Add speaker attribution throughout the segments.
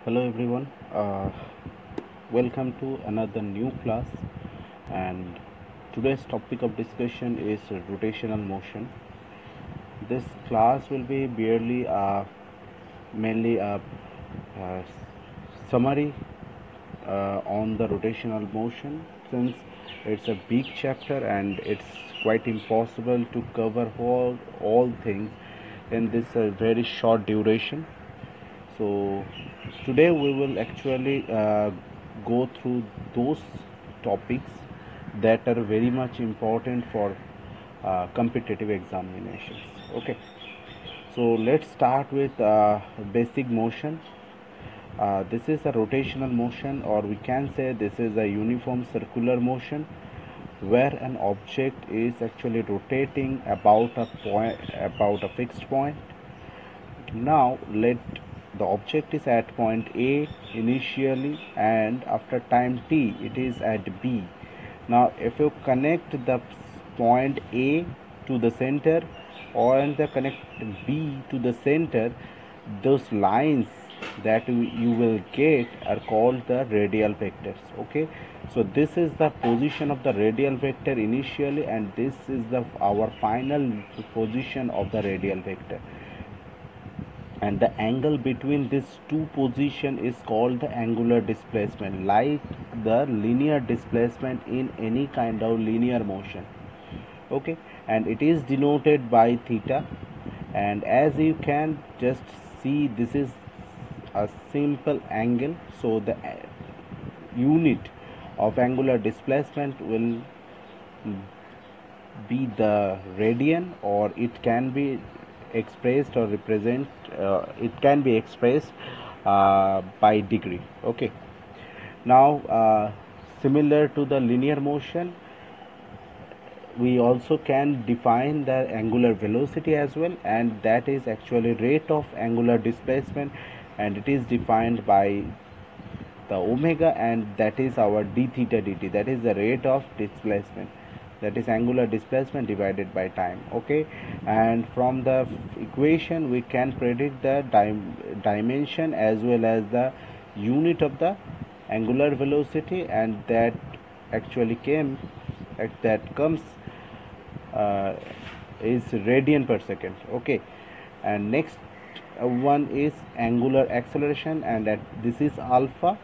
Speaker 1: Hello everyone, welcome to another new class, and today's topic of discussion is rotational motion. This class will be mainly a summary on the rotational motion, since it's a big chapter and it's quite impossible to cover all things in this very short duration. So today we will actually go through those topics that are very much important for competitive examinations. Okay, so let's start with basic motion. This is a rotational motion, or we can say this is a uniform circular motion where an object is actually rotating about a fixed point. Now let the object is at point A initially, and after time t it is at B. Now if you connect the point A to the center or connect B to the center, those lines that you will get are called the radial vectors. Okay, so this is the position of the radial vector initially, and this is our final position of the radial vector, and the angle between these two positions is called the angular displacement, like the linear displacement in any kind of linear motion. Okay, and it is denoted by theta, and as you can just see, this is a simple angle, so the unit of angular displacement will be the radian, or it can be expressed or represent it can be expressed by degree. Okay, now similar to the linear motion, we also can define the angular velocity as well, and that is actually rate of angular displacement, and it is defined by the omega, and that is our d theta dt, that is the rate of displacement, that is angular displacement divided by time. Okay, and from the equation we can predict the dimension as well as the unit of the angular velocity, and that actually comes is radian per second. Okay, and next one is angular acceleration, and this is alpha,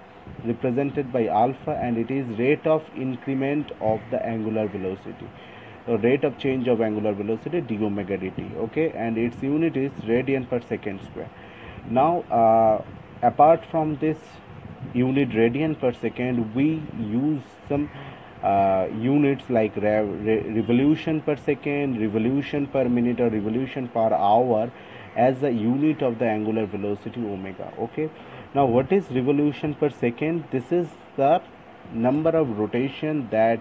Speaker 1: represented by alpha, and it is rate of increment of the angular velocity, or rate of change of angular velocity, d omega dt. Okay, and its unit is radian per second square. Now apart from this unit radian per second, we use some units like revolution per second, revolution per minute, or revolution per hour as the unit of the angular velocity omega. Okay, now what is revolution per second? This is the number of rotation that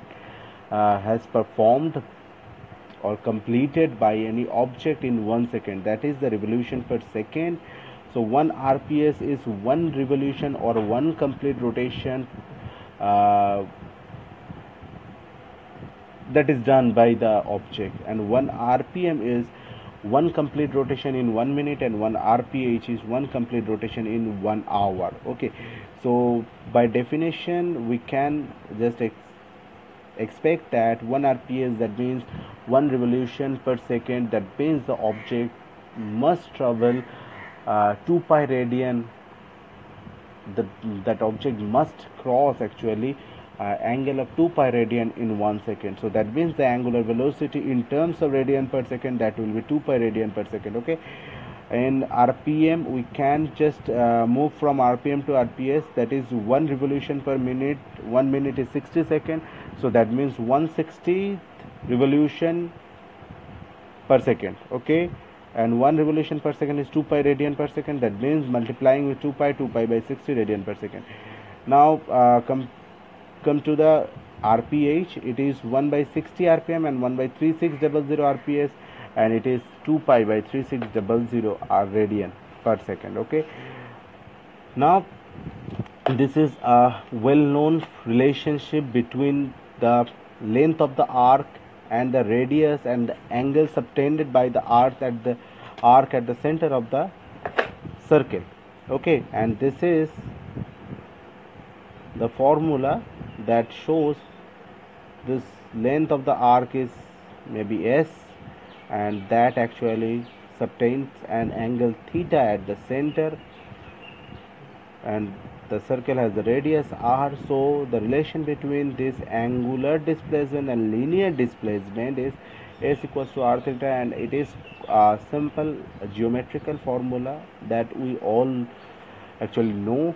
Speaker 1: has performed or completed by any object in 1 second, that is the revolution per second. So 1 rps is 1 revolution or 1 complete rotation that is done by the object, and 1 rpm is 1 complete rotation in 1 minute, and 1 rph is 1 complete rotation in 1 hour. Okay, so by definition we can just expect that 1 rps, that means 1 revolution per second, that means the object must travel 2 pi radian, that object must cross actually angle of 2 pi radian in 1 second. So that means the angular velocity in terms of radian per second, that will be 2 pi radian per second. Okay, in rpm we can just move from rpm to rps, that is 1 revolution per minute. 1 minute is 60 seconds, so that means 160 revolution per second. Okay, and 1 revolution per second is 2 pi radian per second, that means multiplying with 2 pi by 60 radian per second. Now come to the rph, it is 1 by 60 rpm and 1 by 3600 rps, and it is 2 pi by 3600 radian per second. Okay, now this is a well-known relationship between the length of the arc and the radius and the angle subtended by the arc at the center of the circle. Okay, and this is the formula that shows this length of the arc is maybe s, and that actually subtends an angle theta at the center, and the circle has the radius r. So the relation between this angular displacement and linear displacement is s equals to r theta, and it is a simple geometrical formula that we all actually know.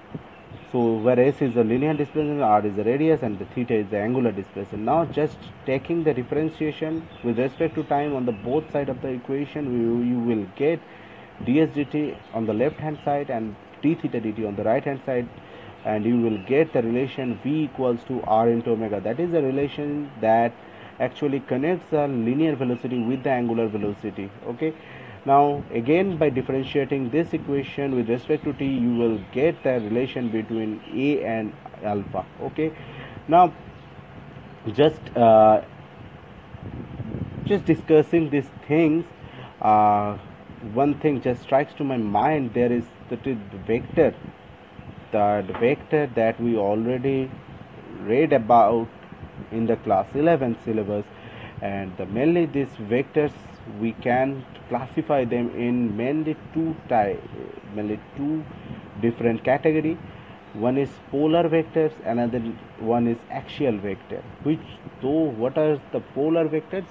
Speaker 1: So where s is the linear displacement, r is the radius, and the theta is the angular displacement. Now just taking the differentiation with respect to time on the both side of the equation, you will get ds dt on the left hand side and d theta dt on the right hand side, and you will get the relation v equals to r into omega. That is the relation that actually connects the linear velocity with the angular velocity. Okay, now again, by differentiating this equation with respect to t, you will get the relation between a and alpha. Okay, now just discussing these things, one thing just strikes to my mind. There is the vector, the vector that we already read about in the class 11 syllabus, and mainly these vectors we can classify them in mainly two different categories. One is polar vectors, another one is axial vector. What are the polar vectors?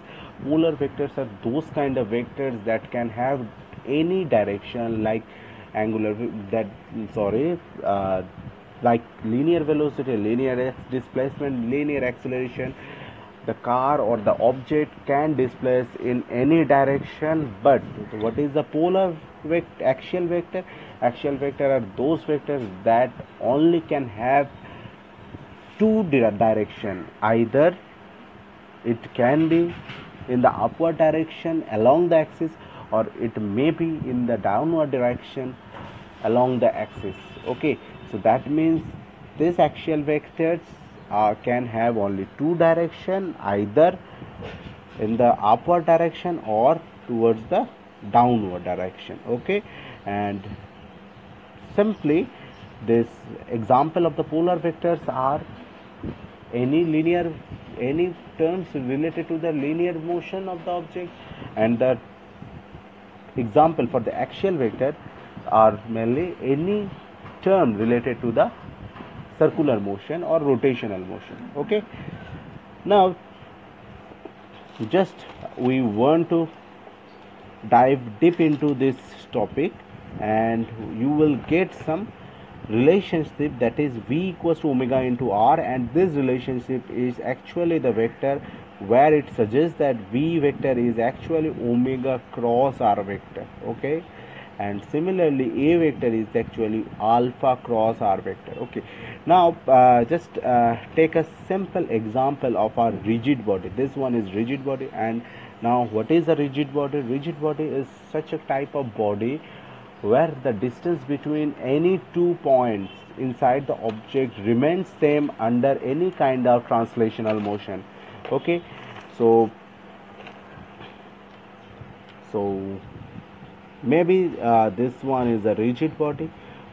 Speaker 1: Polar vectors are those kind of vectors that can have any direction, like like linear velocity, linear displacement, linear acceleration. The car or the object can displace in any direction. But what is the polar vector? Axial vector? Axial vector are those vectors that only can have two direction. Either it can be in the upward direction along the axis, or it may be in the downward direction along the axis. Okay, so that means these axial vectors can have only two direction, either in the upward direction or towards the downward direction. Okay, and simply this example of the polar vectors are any terms related to the linear motion of the object, and the example for the axial vector are mainly any term related to the circular motion or rotational motion. Okay, now just we want to dive deep into this topic, and you will get some relationship, that is v equals to omega into r, and this relationship is actually the vector where it suggests that v vector is actually omega cross r vector. Okay, and similarly a vector is actually alpha cross r vector. Okay, now just take a simple example of our rigid body. This one is rigid body, and now what is a rigid body? Rigid body is such a type of body where the distance between any 2 points inside the object remains same under any kind of translational motion. Okay, so maybe this one is a rigid body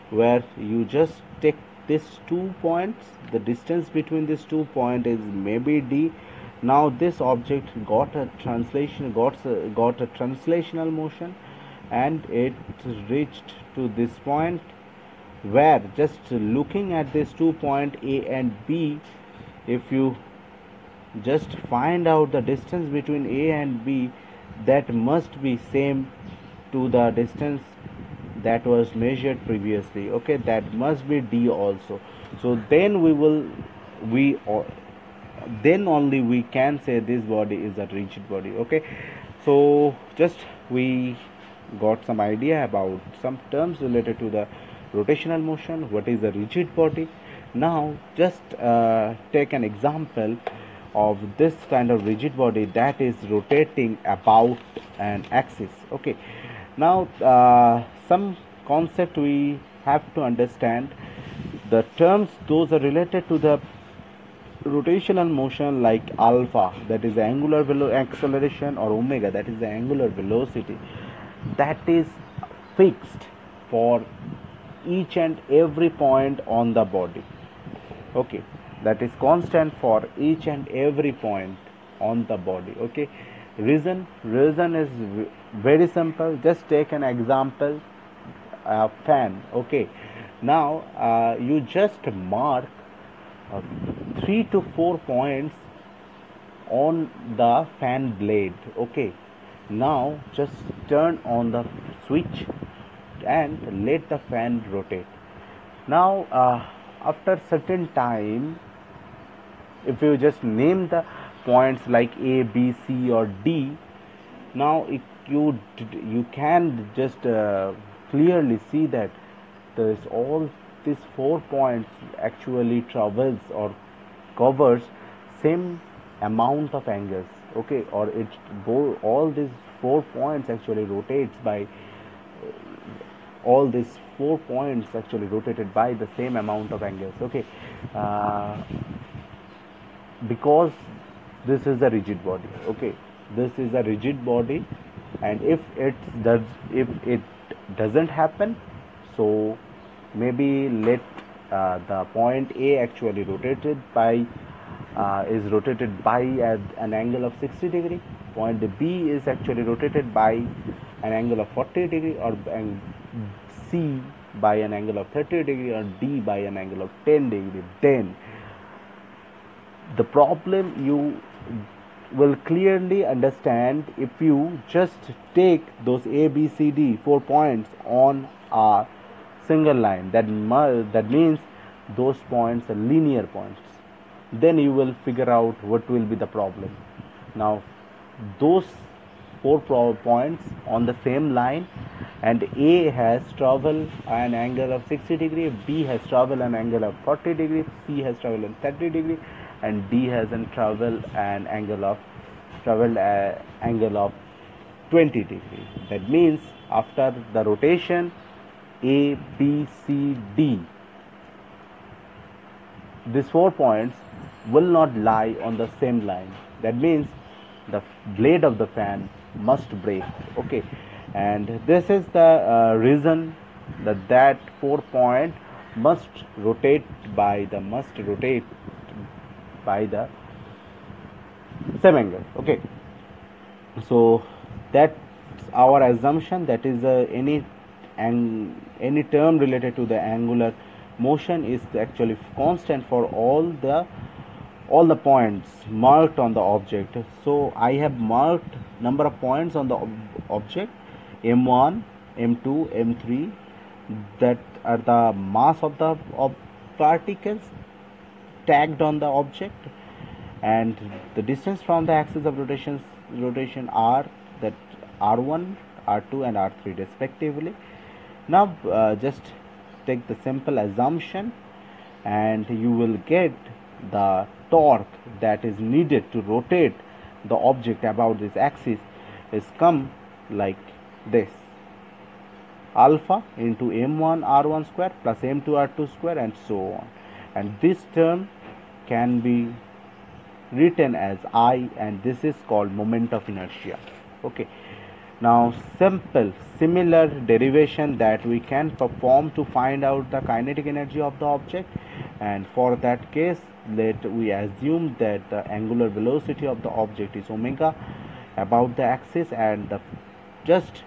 Speaker 1: where you just take these 2 points, the distance between these 2 points is maybe d. Now this object got a translational motion, and it reached to this point, where just looking at these 2 points a and b, if you just find out the distance between a and b, that must be same to the distance that was measured previously. Okay, that must be d also. So then then only we can say this body is a rigid body. Okay, so just we got some idea about some terms related to the rotational motion, what is a rigid body. Now just take an example of this kind of rigid body that is rotating about an axis. Okay, now some concept we have to understand. The terms those are related to the rotational motion, like alpha, that is the angular acceleration, or omega, that is the angular velocity, that is fixed for each and every point on the body. okay, that is constant for each and every point on the body. Okay, reason is very simple. Just take an example, fan. Okay, now you just mark uh, 3 to 4 points on the fan blade. Okay, now just turn on the switch and let the fan rotate. Now after certain time, if you just name the points like A, B, C or D, now you can just clearly see that there's all these 4 points actually travels or covers same amount of angles. Okay, or all these 4 points actually rotates by all these 4 points actually rotated by the same amount of angles. Okay, uh, because this is a rigid body. Okay, this is a rigid body, and if it doesn't happen, so maybe let the point A actually is rotated by at an angle of 60 degree. Point B is actually rotated by an angle of 40 degree, or C by an angle of 30 degree, or D by an angle of 10 degree. Then the problem you will clearly understand if you just take those A, B, C, D 4 points on a single line. That means those points are linear points. Then you will figure out what will be the problem. Now those 4 points on the same line, and A has traveled an angle of 60 degree, B has traveled an angle of 40 degree, C has traveled an 30 degree, and D hasn't traveled an angle of 20 degree. That means after the rotation A, B, C, D, these 4 points will not lie on the same line. That means the blade of the fan must break. Okay, and this is the reason that 4 point must rotate by the same angle. Okay, so that's our assumption. That is any term related to the angular motion is actually constant for all the points marked on the object. So I have marked number of points on the object, m1, m2, m3, that are the mass of the particles tagged on the object, and the distance from the axis of rotation r, that r1, r2 and r3 respectively. Now just take the simple assumption, and you will get the torque that is needed to rotate the object about this axis is come like this: alpha into m1 r1 square plus m2 r2 square, and so on. And this term can be written as I, and this is called moment of inertia. Okay, now similar derivation that we can perform to find out the kinetic energy of the object, and for that case let we assume that the angular velocity of the object is omega about the axis, and just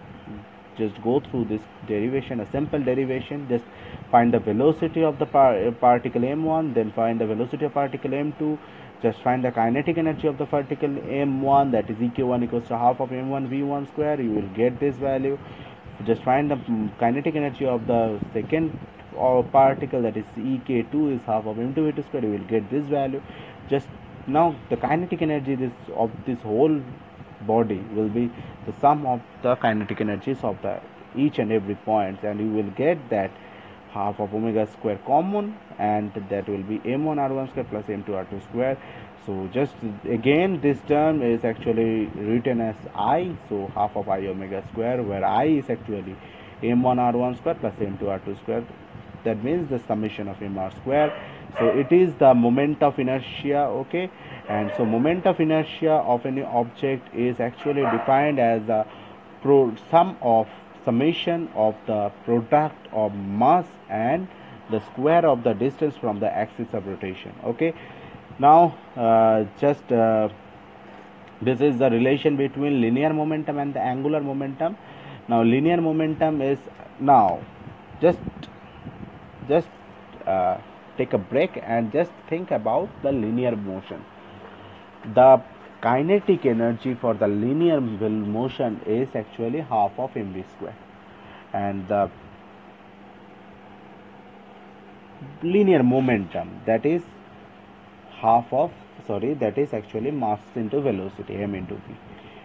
Speaker 1: go through this derivation, a simple derivation. Just find the velocity of the particle m1, then find the velocity of particle m2, just find the kinetic energy of the particle m1, that is eq1 equals to half of m1 v1 square. You will get this value. Just find the kinetic energy of the second particle, that is ek2 is half of m2 v2 square. You will get this value. Just now the kinetic energy of this whole body will be the sum of the kinetic energies of the each and every point, and you will get that half of omega square common, and that will be m1 r1 square plus m2 r2 square. So just again this term is actually written as I, so half of I omega square, where I is actually m1 r1 square plus m2 r2 square. That means the summation of m r square. So it is the moment of inertia. Okay, and so moment of inertia of any object is actually defined as the summation of the product of mass and the square of the distance from the axis of rotation. Okay, now this is the relation between linear momentum and the angular momentum. Now linear momentum is, now just take a break and just think about the linear motion. The kinetic energy for the linear motion is actually half of mv square, and the linear momentum, that is that is actually mass into velocity, m into v,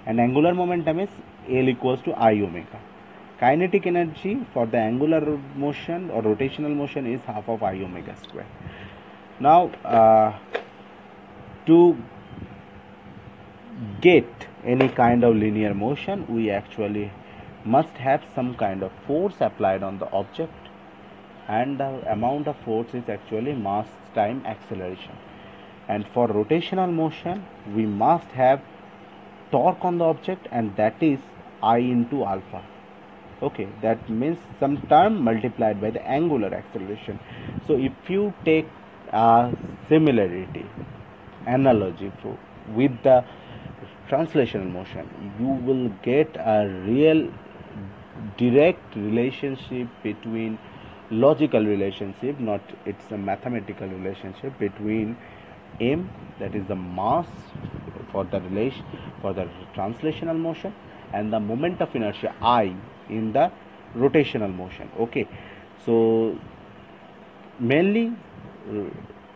Speaker 1: and angular momentum is L equals to I omega. Kinetic energy for the angular motion or rotational motion is half of I omega square. Now to get any kind of linear motion, we actually must have some kind of force applied on the object, and the amount of force is actually mass time acceleration. And for rotational motion, we must have torque on the object, and that is I into alpha. Okay, that means some term multiplied by the angular acceleration. So if you take a similarity analogy with the translational motion, you will get a real direct relationship between, logical relationship, not it's a mathematical relationship between m, that is the mass for the translational motion, and the moment of inertia I in the rotational motion. Okay, so mainly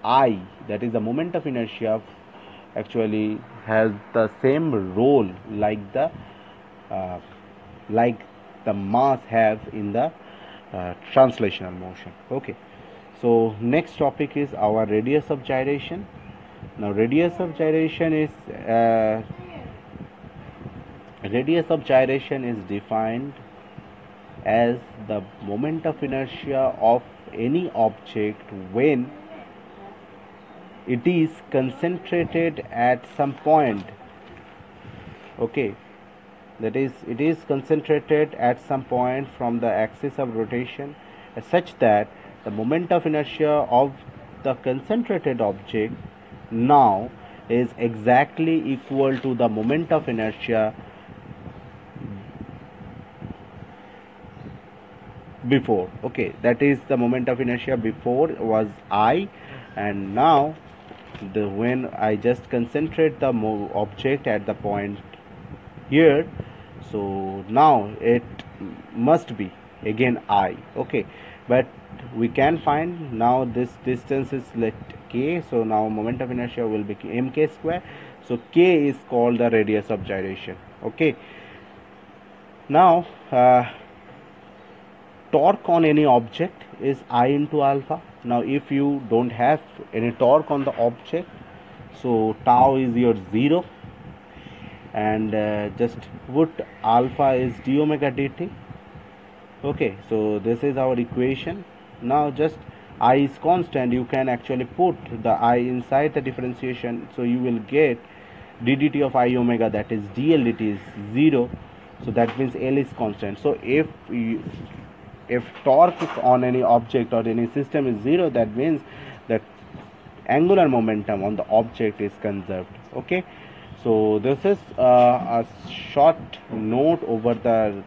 Speaker 1: I, that is the moment of inertia, actually has the same role like the mass have in the translational motion. Okay, so next topic is our radius of gyration. Now radius of gyration is defined as the moment of inertia of any object when it is concentrated at some point. Okay, that is, it is concentrated at some point from the axis of rotation such that the moment of inertia of the concentrated object now is exactly equal to the moment of inertia before. Okay, that is the moment of inertia before was I, and now when I just concentrate the object at the point here, so now it must be again I. Okay, but we can find now this distance is let k, so now moment of inertia will be mk square, so k is called the radius of gyration. Okay, now torque on any object is I into alpha. Now if you don't have any torque on the object, so tau is your 0, and just put alpha is d omega dt. Okay, so this is our equation. Now just I is constant, you can actually put the I inside the differentiation, so you will get ddt of I omega, that is dl dt is 0, so that means L is constant. So if torque on any object or any system is 0, that means that angular momentum on the object is conserved. Okay, so this is a short note over the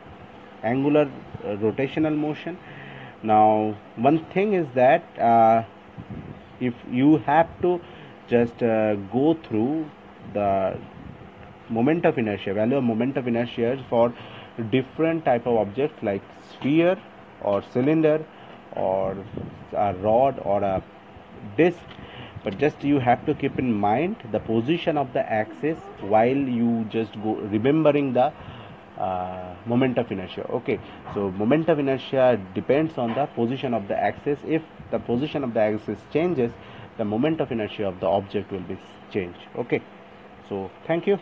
Speaker 1: angular rotational motion. Now one thing is that if you have to just go through the moment of inertia, value of moment of inertia for different type of objects like sphere or cylinder or a rod or a disc, but just you have to keep in mind the position of the axis while you just go remembering the moment of inertia. Okay, so moment of inertia depends on the position of the axis. If the position of the axis changes, the moment of inertia of the object will be changed. Okay, so thank you.